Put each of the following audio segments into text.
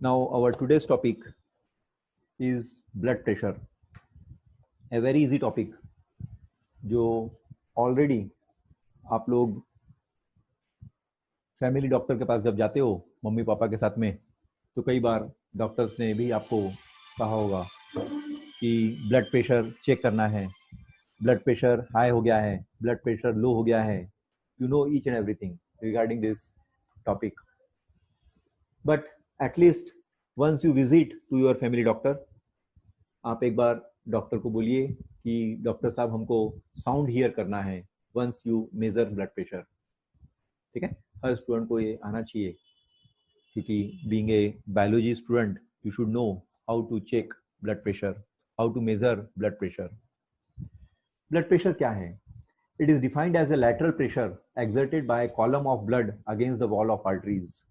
Now, our today's topic is blood pressure. A very easy topic जो already आप लोग family doctor के पास जब जाते हो मम्मी पापा के साथ में, तो कई बार डॉक्टर्स ने भी आपको कहा होगा कि ब्लड प्रेशर चेक करना है, ब्लड प्रेशर हाई हो गया है, ब्लड प्रेशर लो हो गया है. You know each and everything regarding this topic. But at least once you visit to your family doctor, आप एक बार डॉक्टर को बोलिए कि डॉक्टर साहब हमको साउंड हियर करना है once you measure blood pressure. ठीक है, हर स्टूडेंट को ये आना चाहिए, क्योंकि being a biology student you should know how to check blood pressure, how to measure blood pressure. Blood pressure क्या है? It is defined as a lateral pressure exerted by column of blood against the wall of arteries.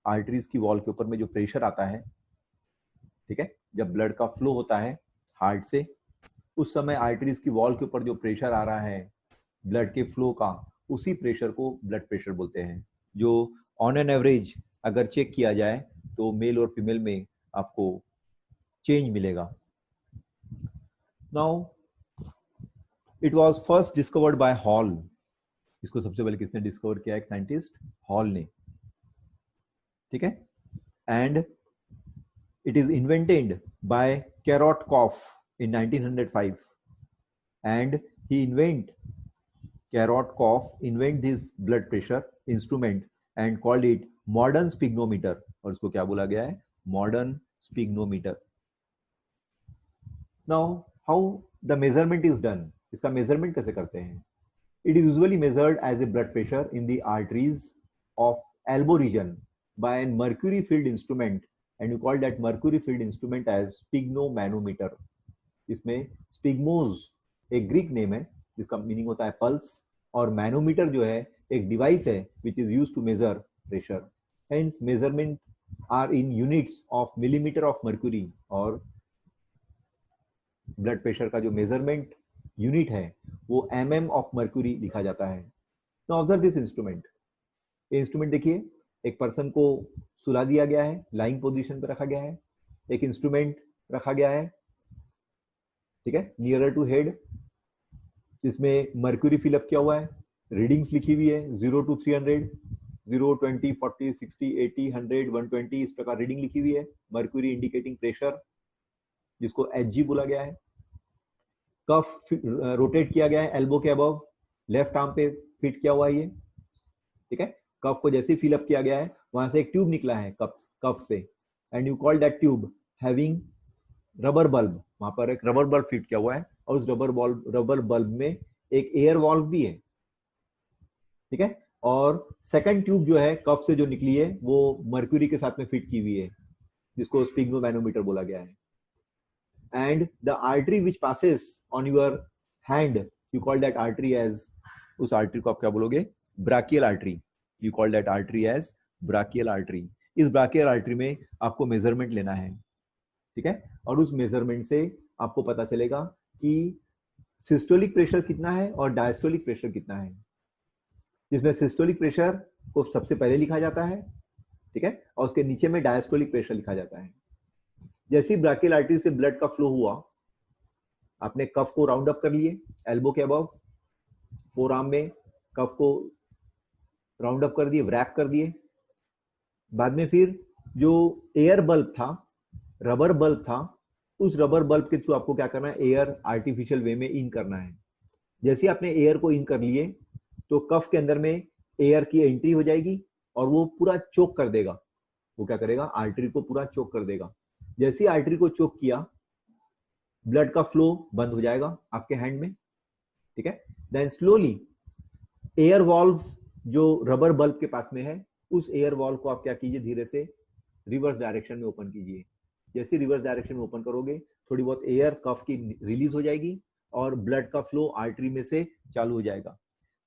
Arteries की wall के ऊपर में जो pressure आता है, ठीक है, जब ब्लड का फ्लो होता है हार्ट से, उस समय आर्टरीज की वॉल के ऊपर जो प्रेशर आ रहा है ब्लड के फ्लो का, उसी प्रेशर को ब्लड प्रेशर बोलते हैं. जो ऑन एन एवरेज अगर चेक किया जाए तो मेल और फीमेल में आपको चेंज मिलेगा. Now it was first discovered by hall. इसको सबसे पहले किसने डिस्कवर किया? एक साइंटिस्ट हॉल ने. ठीक है, and it is invented by Karot-Koff in 1905, and Karot-Koff invent this blood pressure instrument and called it modern sphygmometer. और इसको क्या बोला गया है? Modern sphygmometer. Now how the measurement is done? इसका measurement कैसे करते हैं? It is usually measured as a blood pressure in the arteries of elbow region by a mercury filled instrument, and you call that mercury filled instrument as sphygmomanometer. इसमें स्पिग्मोज एक Greek name है जिसका meaning होता है pulse, और manometer जो है एक डिवाइस है which is used to measure pressure. Hence measurement are in units of millimetre of mercury, और ब्लड प्रेशर का जो मेजरमेंट यूनिट है वो mm ऑफ मर्क्यूरी लिखा जाता है. Now observe this instrument. ये इंस्ट्रूमेंट देखिए, एक पर्सन को सुला दिया गया है, लाइंग पोजीशन पर रखा गया है, एक इंस्ट्रूमेंट रखा गया है, ठीक है, नियरर टू हेड, जिसमें मर्क्यूरी फिलअप किया हुआ है, रीडिंग्स लिखी हुई है 0 to 300, 0, 20, 40, 60, 80, 100, 120, इस प्रकार रीडिंग लिखी हुई है. मर्क्यूरी इंडिकेटिंग प्रेशर, जिसको Hg बोला गया है. कफ रोटेट किया गया है एल्बो के अबव, लेफ्ट आर्म पे फिट किया हुआ है ये. ठीक है, कफ को जैसे फिलअप किया गया है वहां से एक ट्यूब निकला है कफ से, and you call that tube having rubber bulb. वहां पर एक रबर बल्ब फिट किया हुआ है, और उस रबर बल्ब में एक एयर वॉल्व भी है. ठीक है, और सेकंड ट्यूब जो है कफ से जो निकली है वो मर्क्यूरी के साथ में फिट की हुई है, जिसको स्पिग्मोमैनोमीटर बोला गया है. And the artery which passes on your hand, you call that artery as, उस आर्टरी को आप क्या बोलोगे? Brachial artery. You call that artery as brachial artery. इस ब्राकियल आर्टरी में आपको मेजरमेंट लेना है. ठीक है, और उस मेजरमेंट से आपको पता चलेगा कि सिस्टोलिक प्रेशर कितना है और डायस्टोलिक प्रेशर कितना है, जिसमें सिस्टोलिक प्रेशर को सबसे पहले लिखा जाता है, ठीक है, और उसके नीचे में डायस्टोलिक प्रेशर लिखा जाता है. जैसे ही ब्राकियल आर्टरी से ब्लड का फ्लो हुआ, आपने कफ को राउंड अप कर लिए एल्बो के अबव, फोर आर्म में कफ को राउंड अप कर दिए, व्रैप कर दिए. बाद में फिर जो एयर बल्ब था, रबर बल्ब था, उस रबर बल्ब के थ्रू आपको क्या करना है? एयर आर्टिफिशियल वे में इन करना है. जैसे आपने एयर को इन कर लिए तो कफ के अंदर में एयर की एंट्री हो जाएगी और वो पूरा चोक कर देगा. वो क्या करेगा? आर्टरी को पूरा चोक कर देगा. जैसे ही आर्टरी को चोक किया, ब्लड का फ्लो बंद हो जाएगा आपके हैंड में. ठीक है, देन स्लोली एयर वॉल्व जो रबर बल्ब के पास में है, उस एयर वॉल्व को आप क्या कीजिए? धीरे से रिवर्स डायरेक्शन में ओपन कीजिए. जैसे रिवर्स डायरेक्शन में ओपन करोगे, थोड़ी बहुत एयर कफ की रिलीज हो जाएगी और ब्लड का फ्लो आर्टरी में से चालू हो जाएगा.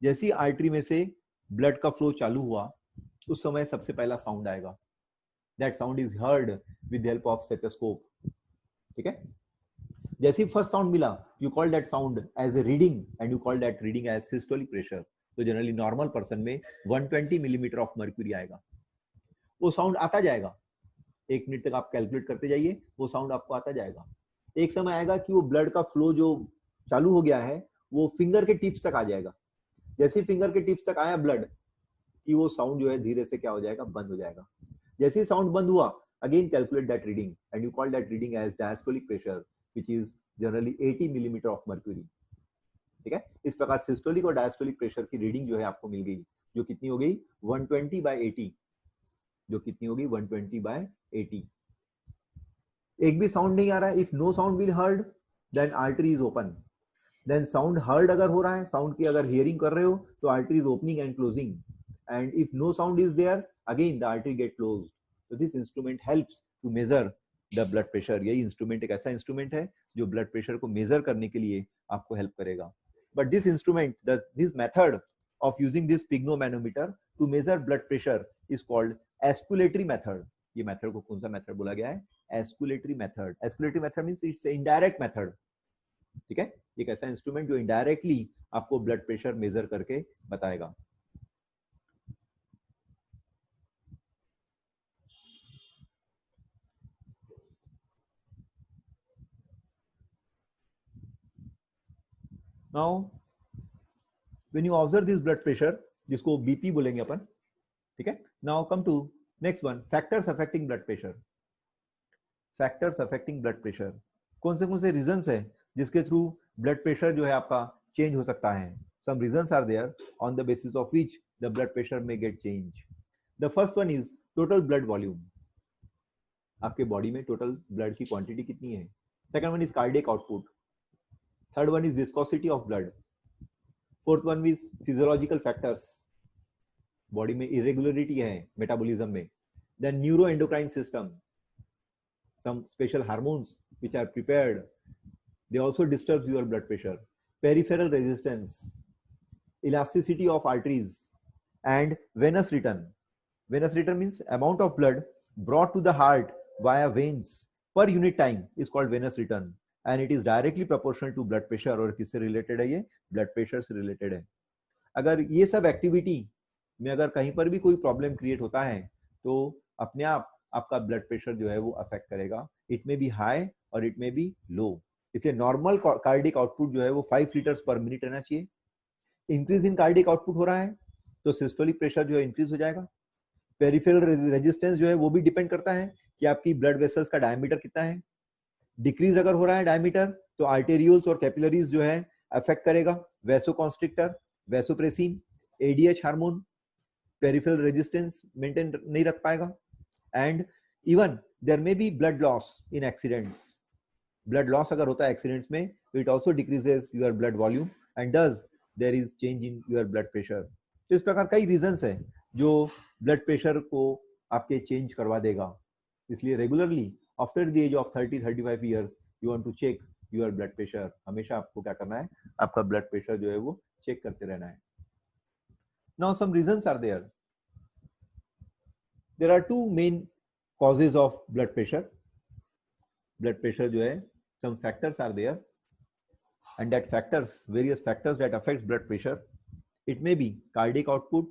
जैसे ही आर्टरी में से ब्लड का फ्लो चालू हुआ, उस समय सबसे पहला साउंड आएगा. That sound is heard with help of stethoscope. ठीक है, जैसे ही फर्स्ट साउंड मिला, you call that sound as a reading, and you call that reading as systolic pressure. तो जनरली नॉर्मल पर्सन में 120 मिलीमीटर ऑफ मर्क्यूरी आएगा. वो sound आता जाएगा, 1 मिनट तक आप कैलकुलेट करते जाइए, वो साउंड आपको आता जाएगा। एक समय आएगा कि वो ब्लड का फ्लो जो चालू हो गया है वो फिंगर के टिप्स तक आ जाएगा। जैसे ही फिंगर के टिप्स तक आया ब्लड कि वो साउंड जो है धीरे से क्या हो जाएगा, बंद हो जाएगा। जैसे ही साउंड बंद हुआ, again calculate that reading and you call that reading as diastolic pressure which is generally 80 millimetre of mercury. ठीक है, इस प्रकार सिस्टोलिक और डायस्टोलिक प्रेशर की रीडिंग जो है आपको मिल गई, जो कितनी हो गई 120/80, जो कितनी होगी 120/80। एक भी साउंड नहीं आ रहा है, if no sound will heard then artery is open. Then sound heard अगर हो रहा है, साउंड की अगर हियरिंग कर रहे हो तो artery is opening and closing, and if no sound is there again the artery get closed. so this instrument helps to measure the blood pressure। यही इंस्ट्रूमेंट एक ऐसा इंस्ट्रूमेंट है जो ब्लड प्रेशर को मेजर करने के लिए आपको हेल्प करेगा। But this instrument, this method of using this sphygmomanometer to measure blood pressure is called escalatory method। ये मेथड को कौन सा मेथड बोला गया है? escalatory method। escalatory method means it's indirect method। ठीक है, एक ऐसा इंस्ट्रूमेंट जो इनडायरेक्टली आपको ब्लड प्रेशर मेजर करके बताएगा। Now when you observe this blood pressure, जिसको बीपी बोलेंगे अपन, ठीक है। Now come to next one, factors affecting blood pressure. Factors affecting blood pressure, कौन से रीजंस है जिसके थ्रू ब्लड प्रेशर जो है आपका चेंज हो सकता है? Some reasons are there on the basis of which the blood pressure में get change. The first one is total blood volume. आपके बॉडी में टोटल ब्लड की क्वांटिटी कितनी है? Second one is cardiac output. Third one is viscosity of blood. Fourth one is physiological factors, body में irregularity है metabolism में। Then neuro endocrine system, some special hormones which are prepared, they also disturb your blood pressure. Peripheral resistance, elasticity of arteries, and venous return. Venous return means amount of blood brought to the heart via veins per unit time is called venous return, and it is directly proportional to blood pressure। और किससे related है ये? Blood pressure से related है। अगर ये सब activity में अगर कहीं पर भी कोई प्रॉब्लम क्रिएट होता है तो अपने आप आपका ब्लड प्रेशर जो है वो अफेक्ट करेगा। इट में बी हाई और इट में बी लो। इसलिए नॉर्मल कार्डिक आउटपुट जो है वो 5 लीटर्स पर मिनट रहना चाहिए। इंक्रीज इन कार्डिक आउटपुट हो रहा है तो सिस्टोलिक प्रेशर जो है इंक्रीज हो जाएगा। पेरिफेरल रेजिस्टेंस जो है वो भी डिपेंड करता है कि आपकी ब्लड वेसल्स का डायमीटर कितना है। डिक्रीज अगर हो रहा है डायमीटर तो आर्टेरियोल्स और कैपिलरीज जो है अफेक्ट करेगा। Vasoconstrictor, vasopressin, ADH hormone peripheral resistance maintain नहीं रख पाएगा। And even there may be blood loss in accidents। blood loss अगर होता है accidents में तो it also decreases your blood volume and thus there is change in your blood pressure। तो इस प्रकार कई reasons है जो blood pressure को आपके change करवा देगा। इसलिए regularly after the age of 30-35 years you want to check your blood pressure। हमेशा आपको क्या करना है? आपका blood pressure जो है वो check करते रहना है। Now some reasons are there। There are two main causes of blood pressure। blood pressure जो है some factors are there and that factors, various factors that affects blood pressure। it may be cardiac output,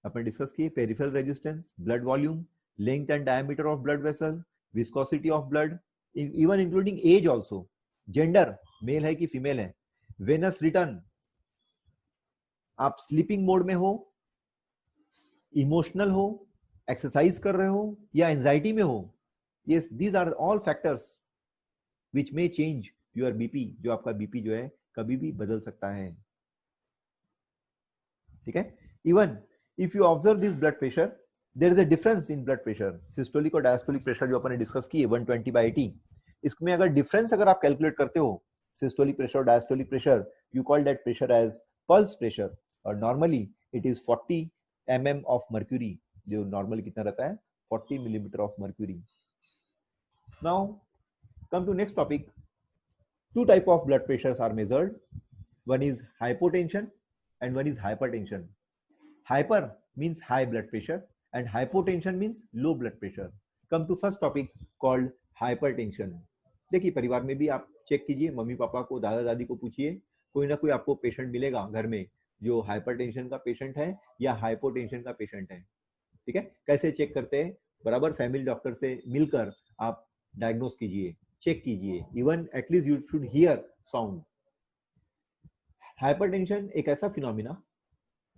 upon discuss किए, peripheral resistance, blood volume, length and diameter of blood vessel, viscosity of blood, even including age also, gender, male है कि female है, venous return, आप sleeping mode में हो, emotional हो, exercise कर रहे हो या एंजाइटी में हो। Yes, these are all factors which may change your BP. जो आपका बीपी जो है कभी भी बदल सकता है। ठीक है, even if you observe this blood pressure, there is a difference in blood pressure. Systolic और डायस्टोलिक प्रेशर जो अपन ने डिस्कस किए 120/80, इसमें अगर डिफरेंस अगर आप कैलकुलेट करते हो सिस्टोलिक प्रेशर और diastolic pressure, you call that pressure as pulse pressure. और normally it is 40 mm of mercury. जो नॉर्मली कितना रहता है? 40 millimeter of mercury. Now come to next topic. Two type of blood pressures are measured। one is hypotension and one is hypertension। hyper means high blood pressure and hypotension means low blood pressure। come to first topic called hypertension। देखिए, परिवार में भी आप check कीजिए, mummy papa को, दादा दादी को पूछिए, कोई ना कोई आपको पेशेंट मिलेगा घर में जो हाइपरटेंशन का पेशेंट है या हाइपोटेंशन का पेशेंट है। ठीक है, कैसे चेक करते हैं? बराबर फैमिली डॉक्टर से मिलकर आप डायग्नोस कीजिए, चेक कीजिए, even at least you should hear sound. Hypertension एक ऐसा फिनोमिना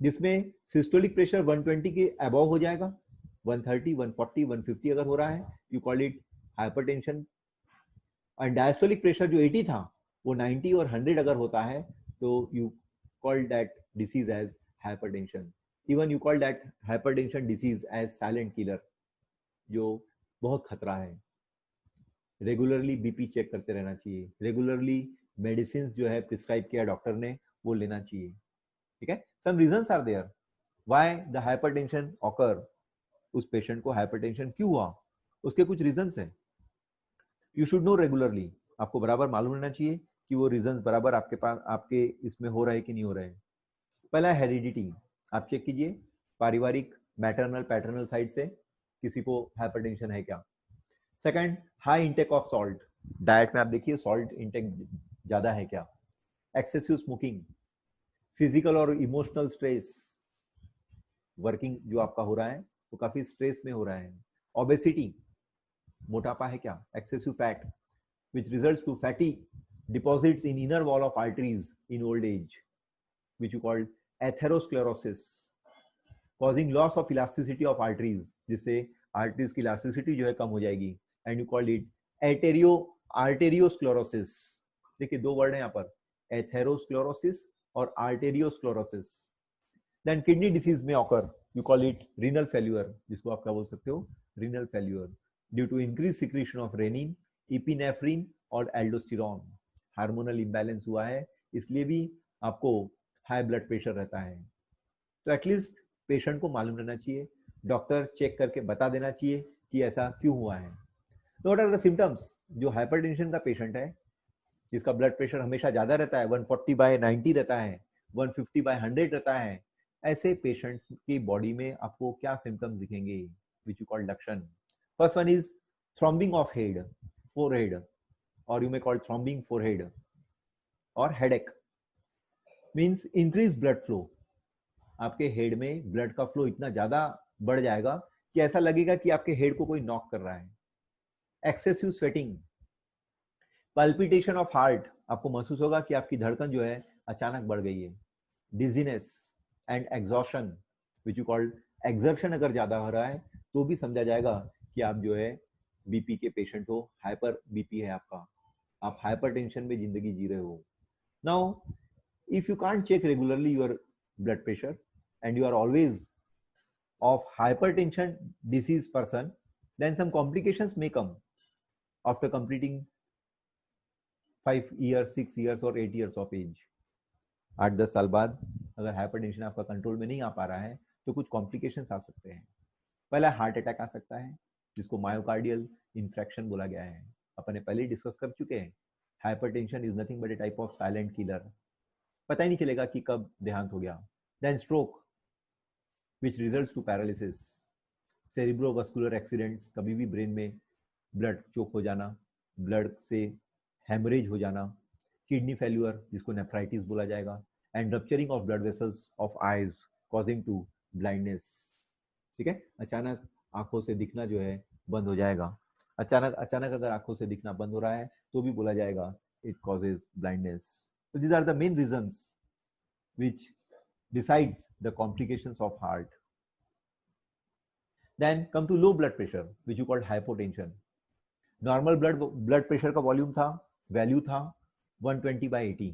जिसमें सिस्टोलिक प्रेशर 120 के अबव हो जाएगा, 130, 140, 150 अगर हो रहा है, यू कॉल इट हाइपरटेंशन। और डायस्टोलिक प्रेशर जो 80 था वो 90 और 100 अगर होता है तो you call that disease as hypertension. Even you call that hypertension disease as silent killer, जो बहुत खतरा है। रेगुलरली बीपी चेक करते रहना चाहिए, रेगुलरली मेडिसिन जो है प्रिस्क्राइब किया डॉक्टर ने वो लेना चाहिए, ठीक है। Some reasons are there why the hypertension occur, उस पेशेंट को हाइपरटेंशन क्यों हुआ, उसके कुछ रीजंस हैं। यू शुड नो रेगुलरली, आपको बराबर मालूम रहना चाहिए कि वो रीजंस बराबर आपके पास आपके इसमें हो रहा है कि नहीं हो रहा है। पहला हेरिडिटी, आप चेक कीजिए पारिवारिक मैटरनल पैटर्नल साइड से किसी को हाइपरटेंशन है क्या। Second, high intake of salt, diet में आप देखिए सॉल्ट इंटेक ज्यादा है क्या। एक्सेसिव स्मोकिंग, फिजिकल और इमोशनल स्ट्रेस, वर्किंग जो आपका हो रहा है तो काफी स्ट्रेस में हो रहा है। ओबेसिटी, मोटापा है क्या। Excessive fat which results to fatty deposits in inner wall of arteries in old age, which you call atherosclerosis, causing loss of elasticity of arteries, जिससे arteries की elasticity जो है कम हो जाएगी, and you call it arteriosclerosis। देखिए दो word है यहाँ पर, atherosclerosis और arteriosclerosis। Then kidney disease may occur, you call it renal failure, जिसको आप क्या बोल सकते हो, renal failure, due to increased secretion of renin, epinephrine और एल्डोस्टेरॉन। हार्मोनल इम्बैलेंस हुआ है, इसलिए भी आपको हाई ब्लड प्रेशर रहता है। तो एटलीस्ट पेशेंट को मालूम रहना चाहिए, डॉक्टर चेक करके बता देना चाहिए कि ऐसा क्यों हुआ है। तो व्हाट आर द सिम्टम्स, जो हाइपरटेंशन का पेशेंट है जिसका ब्लड प्रेशर हमेशा ज्यादा रहता है, 140/90 रहता है, 150/100 रहता है, ऐसे पेशेंट्स की बॉडी में आपको क्या सिम्टम्स दिखेंगे, विच यू कॉल लक्षण। First one is throbbing of head, forehead, or you may call thrombing forehead, or headache, means increased blood flow। आपके हेड में ब्लड का फ्लो इतना ज्यादा बढ़ जाएगा कि ऐसा लगेगा कि आपके हेड को कोई नॉक कर रहा है। Excessive sweating, palpitation of heart, आपको महसूस होगा कि आपकी धड़कन जो है अचानक बढ़ गई है। Dizziness and exhaustion, which you called exertion, अगर ज्यादा हो रहा है तो भी समझा जाएगा कि आप जो है बीपी के पेशेंट हो, हाइपर बीपी है आपका, आप हाइपरटेंशन में जिंदगी जी रहे हो। Now if you can't check regularly your blood pressure and you are always of hypertension disease person, then some complications may come after completing 5 years, 6 years और 8 years of age। 8-10 साल बाद अगर हाइपरटेंशन आपका कंट्रोल में नहीं आ पा रहा है तो कुछ कॉम्प्लिकेशंस आ सकते हैं। पहला हार्ट अटैक आ सकता है, जिसको मायोकार्डियल इन्फ्रेक्शन बोला गया है, अपन ने पहले ही डिस्कस कर चुके हैं। Hypertension is nothing but a type of silent killer, पता ही नहीं चलेगा कि कब देहांत हो गया। Then stroke which results to paralysis, cerebrovascular accidents, कभी भी ब्रेन में ब्लड चोक हो जाना, ब्लड से हेमरेज हो जाना। किडनी फेल्यूर, जिसको नेफ्राइटिस बोला जाएगा, and rupturing of blood vessels of eyes causing to blindness. ठीक है, अचानक आंखों से दिखना जो है बंद हो जाएगा। अचानक अगर आंखों से दिखना बंद हो रहा है तो भी बोला जाएगा it causes blindness. So these are the main reasons which decides the complications of heart. Then come to low blood pressure, which you called hypotension. Normal blood pressure का वॉल्यूम था, वैल्यू था 120/80,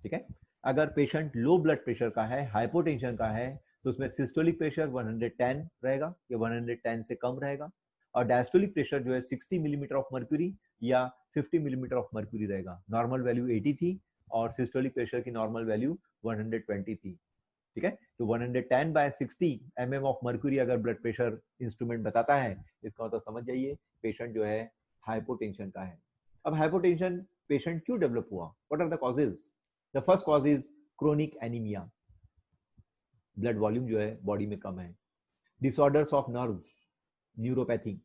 ठीक है। अगर पेशेंट लो blood pressure का है, hypotension का है, तो उसमें सिस्टोलिक प्रेशर 110 रहेगा या 110 से कम रहेगा, और डायस्टोलिक प्रेशर जो है 60 मिलीमीटर ऑफ मर्क्यूरी या 50 मिलीमीटर ऑफ मर्क्यूरी रहेगा। नॉर्मल वैल्यू 80 थी और सिस्टोलिक प्रेशर की नॉर्मल वैल्यू 120 थी, ठीक है। तो 110/60 mm ऑफ मर्क्यूरी अगर ब्लड प्रेशर इंस्ट्रूमेंट बताता है, इसका मतलब समझ जाइए पेशेंट जो है हाइपोटेंशन का है। अब हाइपोटेंशन पेशेंट क्यों डेवलप हुआ, what are the causes? The first cause is chronic anaemia, blood volume जो है बॉडी में कम है। Disorders of nerves, neuropathy.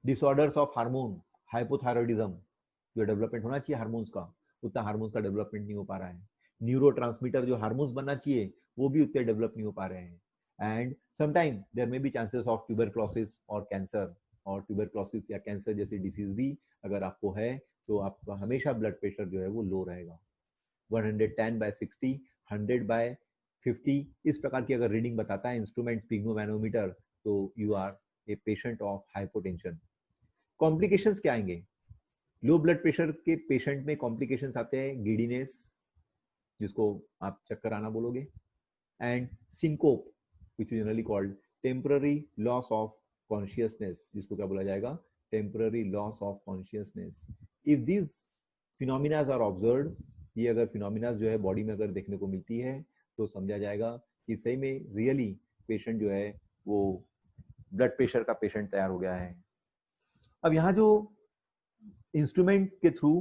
Disorders of hormone, hypothyroidism, जो डेवलपमेंट होना चाहिए हार्मोन्स का, उतना हार्मोन्स का डेवलपमेंट नहीं हो पा रहा है। न्यूरोट्रांसमीटर जो हार्मोन्स बनना चाहिए वो भी उतने डेवलप नहीं हो पा रहे हैं। And sometime there may be chances of tuberculosis और कैंसर, और ट्यूबरक्लोसिस या कैंसर जैसी डिसीज भी अगर आपको है तो आपका हमेशा ब्लड प्रेशर जो है वो लो रहेगा। 110/60, 100/50 इस प्रकार की अगर रीडिंग बताता है इंस्ट्रूमेंट स्पिग्नोमैनोमीटर, तो you are a patient of hypotension. Complications क्या आएंगे? लो ब्लड प्रेशर के पेशेंट में कॉम्प्लिकेशंस आते हैं गिडीनेस, जिसको आप चक्कर आना बोलोगे, एंड syncope which is generally called temporary loss of consciousness, जिसको क्या बोला जाएगा? temporary loss of consciousness. if these phenomena are observed, ये अगर फिनोमिना जो है बॉडी में अगर देखने को मिलती है तो समझा जाएगा कि सही में रियली पेशेंट जो है वो ब्लड प्रेशर का पेशेंट तैयार हो गया है। अब यहाँ जो इंस्ट्रूमेंट के थ्रू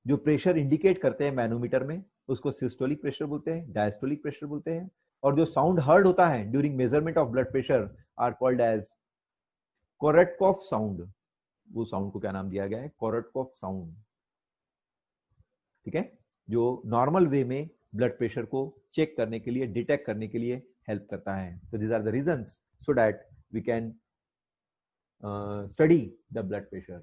जो प्रेशर इंडिकेट करते हैं मैनोमीटर में, उसको सिस्टोलिक प्रेशर बोलते हैं, डायस्टोलिक प्रेशर बोलते हैं, और जो साउंड हर्ड होता है during measurement of blood pressure are called as Korotkoff sound. वो साउंड को क्या नाम दिया गया है? Korotkoff sound. ठीक है, जो नॉर्मल वे में ब्लड प्रेशर को चेक करने के लिए, डिटेक्ट करने के लिए हेल्प करता है। So these are the reasons so that we can study the blood pressure.